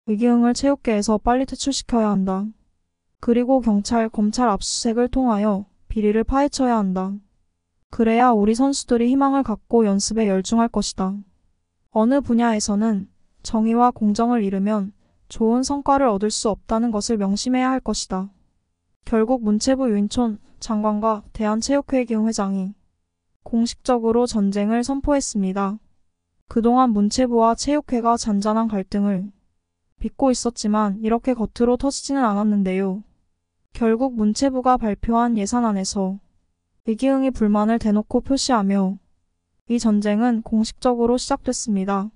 이기흥을 체육계에서 빨리 퇴출시켜야 한다. 그리고 경찰, 검찰 압수수색을 통하여 비리를 파헤쳐야 한다. 그래야 우리 선수들이 희망을 갖고 연습에 열중할 것이다. 어느 분야에서는 정의와 공정을 이루면 좋은 성과를 얻을 수 없다는 것을 명심해야 할 것이다. 결국 문체부 유인촌 장관과 대한체육회 이기흥 회장이 공식적으로 전쟁을 선포했습니다. 그동안 문체부와 체육회가 잔잔한 갈등을 빚고 있었지만 이렇게 겉으로 터지지는 않았는데요. 결국 문체부가 발표한 예산안에서 이기흥이 불만을 대놓고 표시하며 이 전쟁은 공식적으로 시작됐습니다.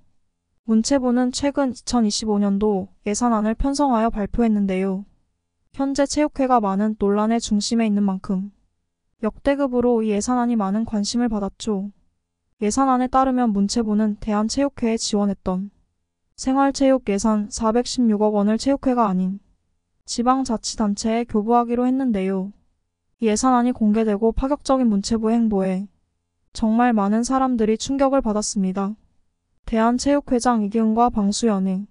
문체부는 최근 2025년도 예산안을 편성하여 발표했는데요. 현재 체육회가 많은 논란의 중심에 있는 만큼 역대급으로 이 예산안이 많은 관심을 받았죠. 예산안에 따르면 문체부는 대한체육회에 지원했던 생활체육 예산 416억 원을 체육회가 아닌 지방자치단체에 교부하기로 했는데요. 이 예산안이 공개되고 파격적인 문체부의 행보에 정말 많은 사람들이 충격을 받았습니다. 대한체육회장 이기흥과 방수연의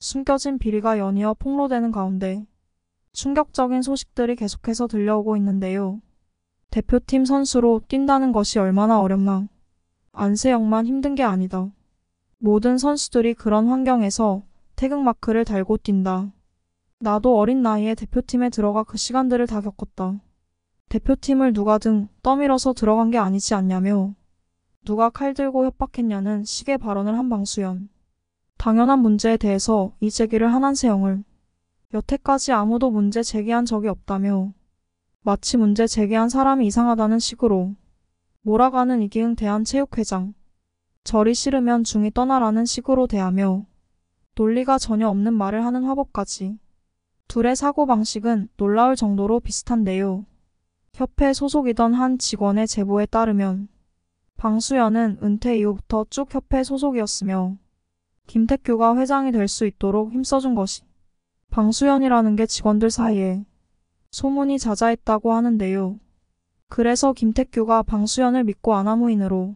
숨겨진 비리가 연이어 폭로되는 가운데 충격적인 소식들이 계속해서 들려오고 있는데요. 대표팀 선수로 뛴다는 것이 얼마나 어렵나. 안세영만 힘든 게 아니다. 모든 선수들이 그런 환경에서 태극마크를 달고 뛴다. 나도 어린 나이에 대표팀에 들어가 그 시간들을 다 겪었다. 대표팀을 누가 등 떠밀어서 들어간 게 아니지 않냐며 누가 칼 들고 협박했냐는 식의 발언을 한 방수연. 당연한 문제에 대해서 이 제기를 한 안세영을 여태까지 아무도 문제 제기한 적이 없다며 마치 문제 제기한 사람이 이상하다는 식으로 몰아가는 이기흥 대한체육회장. 절이 싫으면 중이 떠나라는 식으로 대하며 논리가 전혀 없는 말을 하는 화법까지. 둘의 사고방식은 놀라울 정도로 비슷한데요. 협회 소속이던 한 직원의 제보에 따르면 방수연은 은퇴 이후부터 쭉 협회 소속이었으며 김태규가 회장이 될 수 있도록 힘써준 것이 방수연이라는 게 직원들 사이에 소문이 자자했다고 하는데요. 그래서 김태규가 방수연을 믿고 아나무인으로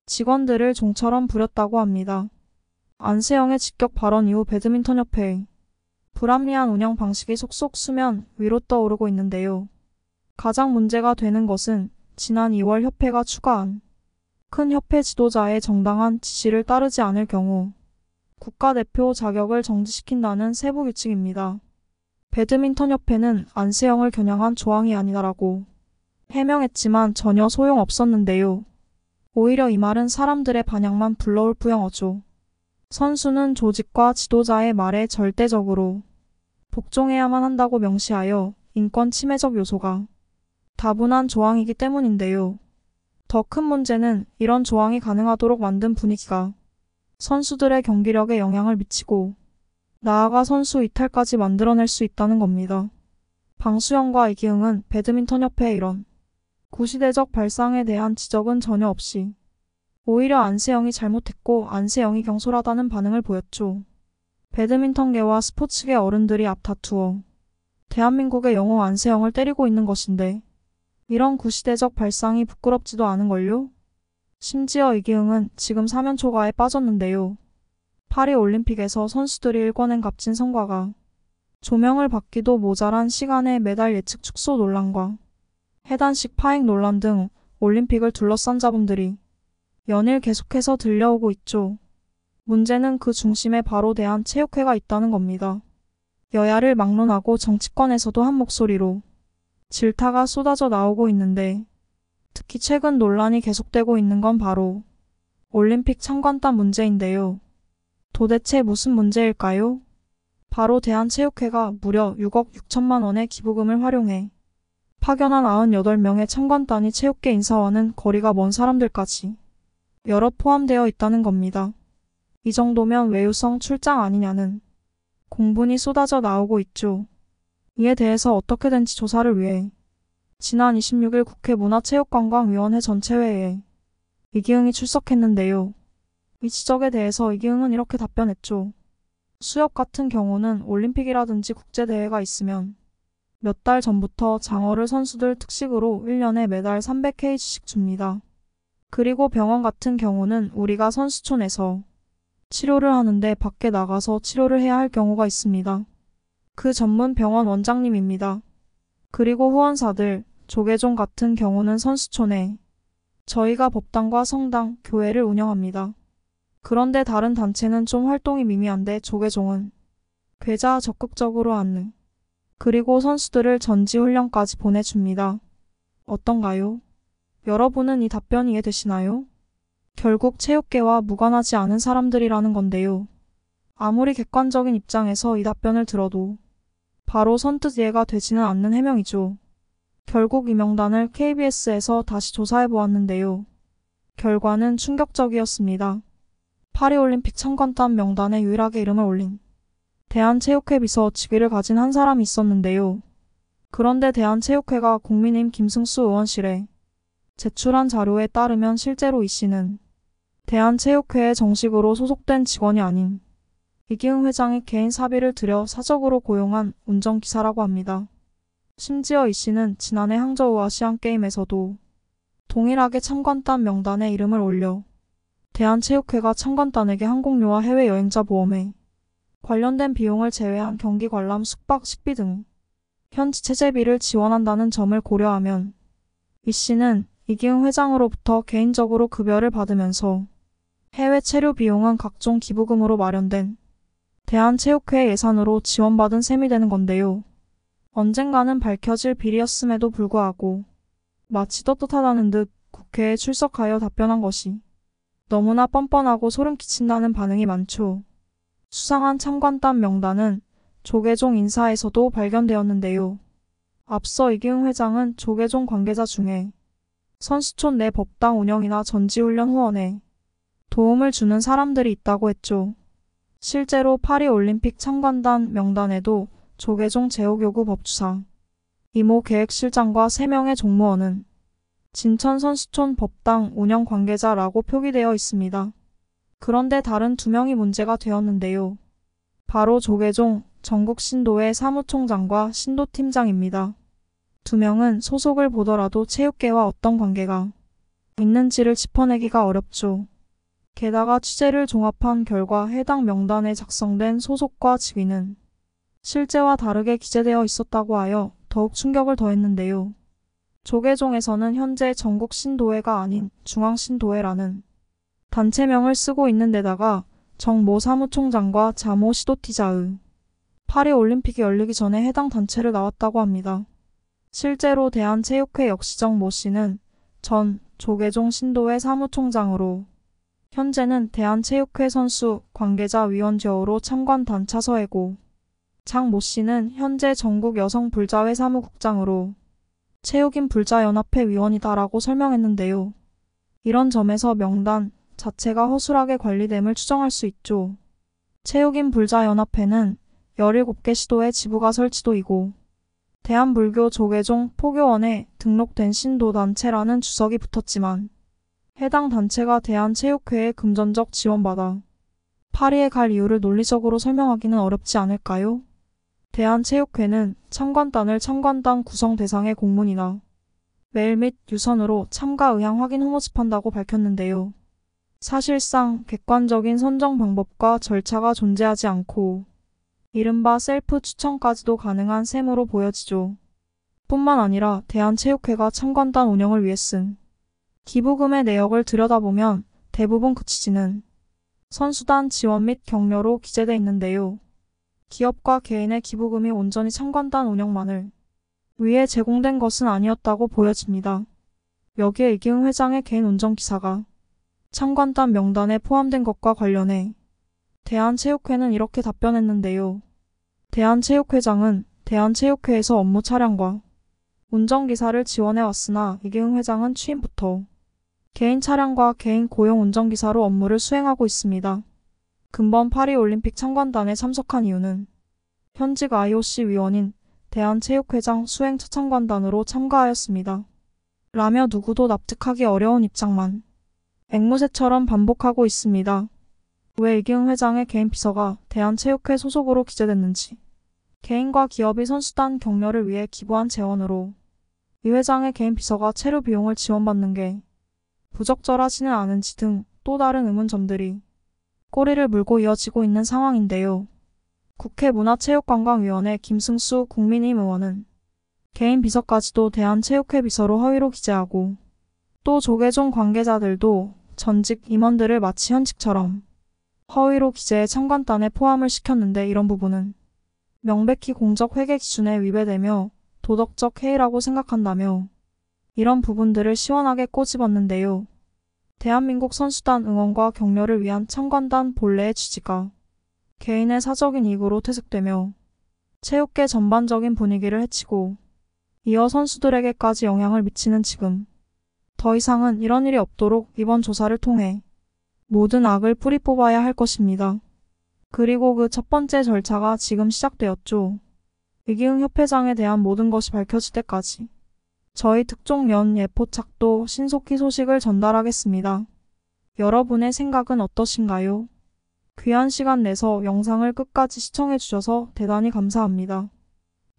직원들을 종처럼 부렸다고 합니다. 안세영의 직격 발언 이후 배드민턴협회의 불합리한 운영 방식이 속속 수면 위로 떠오르고 있는데요. 가장 문제가 되는 것은 지난 2월 협회가 추가한 큰 협회 지도자의 정당한 지시를 따르지 않을 경우 국가대표 자격을 정지시킨다는 세부 규칙입니다. 배드민턴협회는 안세영을 겨냥한 조항이 아니다라고 해명했지만 전혀 소용없었는데요. 오히려 이 말은 사람들의 반향만 불러올 뿌영어죠. 선수는 조직과 지도자의 말에 절대적으로 복종해야만 한다고 명시하여 인권 침해적 요소가 다분한 조항이기 때문인데요. 더 큰 문제는 이런 조항이 가능하도록 만든 분위기가 선수들의 경기력에 영향을 미치고 나아가 선수 이탈까지 만들어낼 수 있다는 겁니다. 방수연과 이기흥은 배드민턴협회의 이런 구시대적 발상에 대한 지적은 전혀 없이 오히려 안세영이 잘못했고 안세영이 경솔하다는 반응을 보였죠. 배드민턴계와 스포츠계 어른들이 앞다투어 대한민국의 영웅 안세영을 때리고 있는 것인데 이런 구시대적 발상이 부끄럽지도 않은걸요? 심지어 이기흥은 지금 사면초가에 빠졌는데요. 파리 올림픽에서 선수들이 일궈낸 값진 성과가 조명을 받기도 모자란 시간에 메달 예측 축소 논란과 해단식 파행 논란 등 올림픽을 둘러싼 잡음들이 연일 계속해서 들려오고 있죠. 문제는 그 중심에 바로 대한체육회가 있다는 겁니다. 여야를 막론하고 정치권에서도 한 목소리로 질타가 쏟아져 나오고 있는데 특히 최근 논란이 계속되고 있는 건 바로 올림픽 참관단 문제인데요. 도대체 무슨 문제일까요? 바로 대한체육회가 무려 6억 6천만 원의 기부금을 활용해 파견한 98명의 참관단이 체육계 인사와는 거리가 먼 사람들까지 여러 포함되어 있다는 겁니다. 이 정도면 외유성 출장 아니냐는 공분이 쏟아져 나오고 있죠. 이에 대해서 어떻게 된지 조사를 위해 지난 26일 국회 문화체육관광위원회 전체회의에 이기흥이 출석했는데요. 이 지적에 대해서 이기흥은 이렇게 답변했죠. 수협 같은 경우는 올림픽이라든지 국제대회가 있으면 몇 달 전부터 장어를 선수들 특식으로 1년에 매달 300kg씩 줍니다. 그리고 병원 같은 경우는 우리가 선수촌에서 치료를 하는데 밖에 나가서 치료를 해야 할 경우가 있습니다. 그 전문 병원 원장님입니다. 그리고 후원사들, 조계종 같은 경우는 선수촌에 저희가 법당과 성당, 교회를 운영합니다. 그런데 다른 단체는 좀 활동이 미미한데 조계종은 괴자 적극적으로 안내. 그리고 선수들을 전지훈련까지 보내줍니다. 어떤가요? 여러분은 이 답변 이해되시나요? 결국 체육계와 무관하지 않은 사람들이라는 건데요. 아무리 객관적인 입장에서 이 답변을 들어도 바로 선뜻 이해가 되지는 않는 해명이죠. 결국 이 명단을 KBS에서 다시 조사해 보았는데요. 결과는 충격적이었습니다. 파리올림픽 참관단 명단에 유일하게 이름을 올린 대한체육회 비서 직위를 가진 한 사람이 있었는데요. 그런데 대한체육회가 국민의힘 김승수 의원실에 제출한 자료에 따르면 실제로 이 씨는 대한체육회에 정식으로 소속된 직원이 아닌 이기흥 회장이 개인 사비를 들여 사적으로 고용한 운전기사라고 합니다. 심지어 이 씨는 지난해 항저우 아시안게임에서도 동일하게 참관단 명단에 이름을 올려 대한체육회가 참관단에게 항공료와 해외여행자 보험에 관련된 비용을 제외한 경기 관람 숙박 식비 등 현지 체재비를 지원한다는 점을 고려하면 이 씨는 이기흥 회장으로부터 개인적으로 급여를 받으면서 해외 체류 비용은 각종 기부금으로 마련된 대한체육회 예산으로 지원받은 셈이 되는 건데요. 언젠가는 밝혀질 비리였음에도 불구하고 마치 떳떳하다는 듯 국회에 출석하여 답변한 것이 너무나 뻔뻔하고 소름 끼친다는 반응이 많죠. 수상한 참관단 명단은 조계종 인사에서도 발견되었는데요. 앞서 이기흥 회장은 조계종 관계자 중에 선수촌 내 법당 운영이나 전지훈련 후원에 도움을 주는 사람들이 있다고 했죠. 실제로 파리올림픽 참관단 명단에도 조계종 제오교구 법주사, 이모 계획실장과 3명의 종무원은 진천 선수촌 법당 운영 관계자라고 표기되어 있습니다. 그런데 다른 2명이 문제가 되었는데요. 바로 조계종 전국신도회 사무총장과 신도팀장입니다. 2명은 소속을 보더라도 체육계와 어떤 관계가 있는지를 짚어내기가 어렵죠. 게다가 취재를 종합한 결과 해당 명단에 작성된 소속과 직위는 실제와 다르게 기재되어 있었다고 하여 더욱 충격을 더했는데요. 조계종에서는 현재 전국신도회가 아닌 중앙신도회라는 단체명을 쓰고 있는 데다가 정모 사무총장과 자모 시도티자의 파리올림픽이 열리기 전에 해당 단체를 나왔다고 합니다. 실제로 대한체육회 역시 정모 씨는 전 조계종 신도회 사무총장으로 현재는 대한체육회 선수 관계자위원장으로 참관 단차서회고 장모 씨는 현재 전국 여성불자회 사무국장으로 체육인 불자연합회 위원이다라고 설명했는데요. 이런 점에서 명단 자체가 허술하게 관리됨을 추정할 수 있죠. 체육인 불자연합회는 17개 시도에 지부가 설치도이고 대한불교 조계종 포교원에 등록된 신도단체라는 주석이 붙었지만 해당 단체가 대한체육회에 금전적 지원받아 파리에 갈 이유를 논리적으로 설명하기는 어렵지 않을까요? 대한체육회는 참관단을 참관단 구성 대상의 공문이나 메일 및 유선으로 참가 의향 확인 후 모집한다고 밝혔는데요. 사실상 객관적인 선정 방법과 절차가 존재하지 않고 이른바 셀프 추천까지도 가능한 셈으로 보여지죠. 뿐만 아니라 대한체육회가 참관단 운영을 위해 쓴 기부금의 내역을 들여다보면 대부분 그 취지는 선수단 지원 및 격려로 기재돼 있는데요. 기업과 개인의 기부금이 온전히 참관단 운영만을 위해 제공된 것은 아니었다고 보여집니다. 여기에 이기흥 회장의 개인 운전기사가 참관단 명단에 포함된 것과 관련해 대한체육회는 이렇게 답변했는데요. 대한체육회장은 대한체육회에서 업무 차량과 운전기사를 지원해왔으나 이기흥 회장은 취임부터 개인 차량과 개인 고용 운전기사로 업무를 수행하고 있습니다. 근본 파리올림픽 참관단에 참석한 이유는 현직 IOC 위원인 대한체육회장 수행 차참관단으로 참가하였습니다. 라며 누구도 납득하기 어려운 입장만 앵무새처럼 반복하고 있습니다. 왜 이기흥 회장의 개인 비서가 대한체육회 소속으로 기재됐는지, 개인과 기업이 선수단 격려를 위해 기부한 재원으로 이 회장의 개인 비서가 체류 비용을 지원받는 게 부적절하지는 않은지 등 또 다른 의문점들이 꼬리를 물고 이어지고 있는 상황인데요. 국회 문화체육관광위원회 김승수 국민의힘 의원은 개인 비서까지도 대한체육회 비서로 허위로 기재하고 또 조계종 관계자들도 전직 임원들을 마치 현직처럼 허위로 기재해 참관단에 포함을 시켰는데 이런 부분은 명백히 공적 회계 기준에 위배되며 도덕적 해이라고 생각한다며 이런 부분들을 시원하게 꼬집었는데요. 대한민국 선수단 응원과 격려를 위한 참관단 본래의 취지가 개인의 사적인 이익으로 퇴색되며 체육계 전반적인 분위기를 해치고 이어 선수들에게까지 영향을 미치는 지금 더 이상은 이런 일이 없도록 이번 조사를 통해 모든 악을 뿌리 뽑아야 할 것입니다. 그리고 그 첫 번째 절차가 지금 시작되었죠. 이기흥 협회장에 대한 모든 것이 밝혀질 때까지 저희 특종연 예포착도 신속히 소식을 전달하겠습니다. 여러분의 생각은 어떠신가요? 귀한 시간 내서 영상을 끝까지 시청해 주셔서 대단히 감사합니다.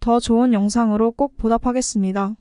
더 좋은 영상으로 꼭 보답하겠습니다.